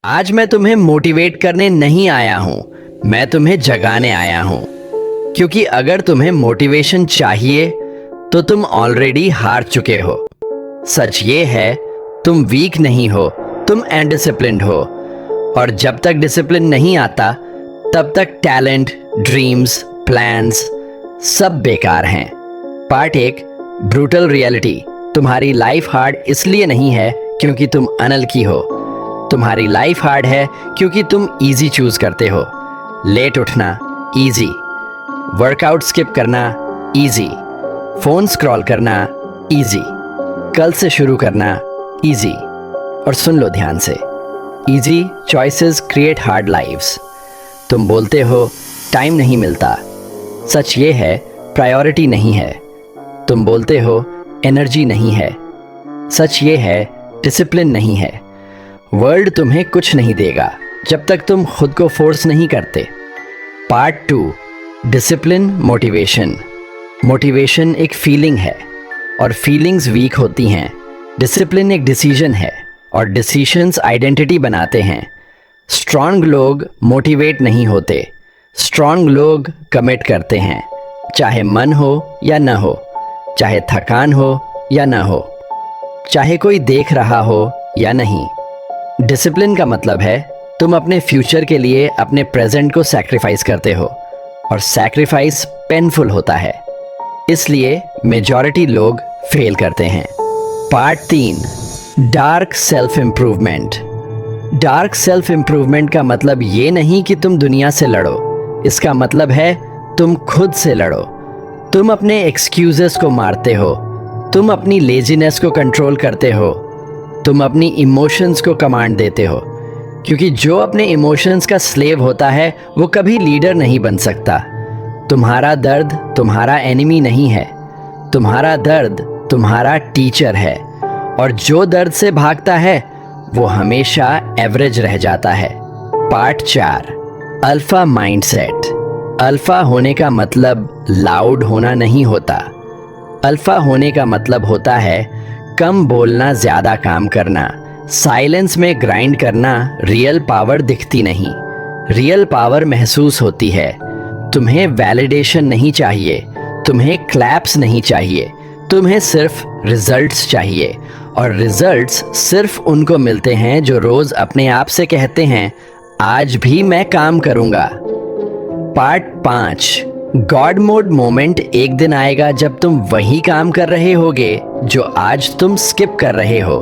आज मैं तुम्हें मोटिवेट करने नहीं आया हूं, मैं तुम्हें जगाने आया हूं। क्योंकि अगर तुम्हें मोटिवेशन चाहिए तो तुम ऑलरेडी हार चुके हो। सच ये है, तुम वीक नहीं हो, तुम अनडिसिप्लिन्ड हो। और जब तक डिसिप्लिन नहीं आता तब तक टैलेंट, ड्रीम्स, प्लान्स सब बेकार हैं। Part 1, brutal reality. तुम्हारी लाइफ हार्ड इसलिए नहीं है क्योंकि तुम अनलकी हो। तुम्हारी लाइफ हार्ड है क्योंकि तुम इजी चूज करते हो। लेट उठना इजी, वर्कआउट स्किप करना इजी, फोन स्क्रॉल करना इजी, कल से शुरू करना इजी। और सुन लो ध्यान से, easy choices create hard lives. तुम बोलते हो टाइम नहीं मिलता, सच ये है प्रायोरिटी नहीं है। तुम बोलते हो एनर्जी नहीं है, सच ये है डिसिप्लिन नहीं है। वर्ल्ड तुम्हें कुछ नहीं देगा जब तक तुम खुद को फोर्स नहीं करते। Part 2, discipline motivation. मोटिवेशन एक फीलिंग है और फीलिंग्स वीक होती हैं। डिसिप्लिन एक डिसीजन है और डिसीजंस आइडेंटिटी बनाते हैं। स्ट्रांग लोग मोटिवेट नहीं होते, स्ट्रांग लोग कमिट करते हैं। चाहे मन हो या न हो, चाहे थकान हो या न हो, चाहे कोई देख रहा हो या नहीं। डिसिप्लिन का मतलब है तुम अपने फ्यूचर के लिए अपने प्रेजेंट को सैक्रिफाइस करते हो, और सैक्रिफाइस पेनफुल होता है, इसलिए मेजॉरिटी लोग फेल करते हैं। Part 3, dark self improvement. Dark self improvement का मतलब ये नहीं कि तुम दुनिया से लड़ो, इसका मतलब है तुम खुद से लड़ो। तुम अपने एक्सक्यूजेस को मारते हो, तुम अपनी लेजीनेस को कंट्रोल करते हो, तुम अपनी इमोशंस को कमांड देते हो। क्योंकि जो अपने इमोशंस का स्लेव होता है वो कभी लीडर नहीं बन सकता। तुम्हारा दर्द तुम्हारा एनिमी नहीं है, तुम्हारा दर्द तुम्हारा टीचर है। और जो दर्द से भागता है वो हमेशा एवरेज रह जाता है। Part 4, alpha mindset. अल्फा होने का मतलब लाउड होना नहीं होता। अल्फा होने का मतलब होता है कम बोलना, ज्यादा काम करना, साइलेंस में ग्राइंड करना। रियल पावर दिखती नहीं, रियल पावर महसूस होती है। तुम्हें वैलिडेशन नहीं चाहिए, तुम्हें क्लैप्स नहीं चाहिए, तुम्हें सिर्फ रिजल्ट्स चाहिए। और रिजल्ट्स सिर्फ उनको मिलते हैं जो रोज अपने आप से कहते हैं आज भी मैं काम करूंगा। Part 5, God mode moment. एक दिन आएगा जब तुम वही काम कर रहे होगे जो आज तुम स्किप कर रहे हो।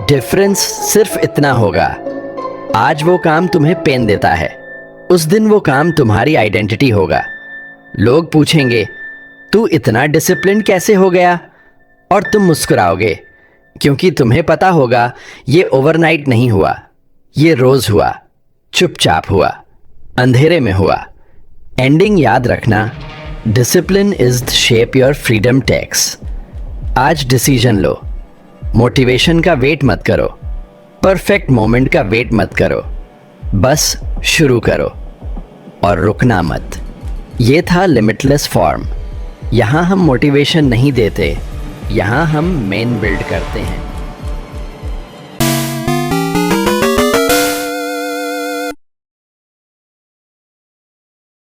डिफरेंस सिर्फ इतना होगा, आज वो काम तुम्हें पेन देता है, उस दिन वो काम तुम्हारी आइडेंटिटी होगा। लोग पूछेंगे तू इतना डिसिप्लिन कैसे हो गया, और तुम मुस्कुराओगे क्योंकि तुम्हें पता होगा ये ओवरनाइट नहीं हुआ, ये रोज हुआ, चुपचाप हुआ, अंधेरे में हुआ। एंडिंग याद रखना, discipline is the shape your freedom takes. आज डिसीजन लो, मोटिवेशन का वेट मत करो, परफेक्ट मोमेंट का वेट मत करो, बस शुरू करो और रुकना मत। ये था लिमिटलेस फॉर्म। यहाँ हम मोटिवेशन नहीं देते, यहाँ हम मेन बिल्ड करते हैं।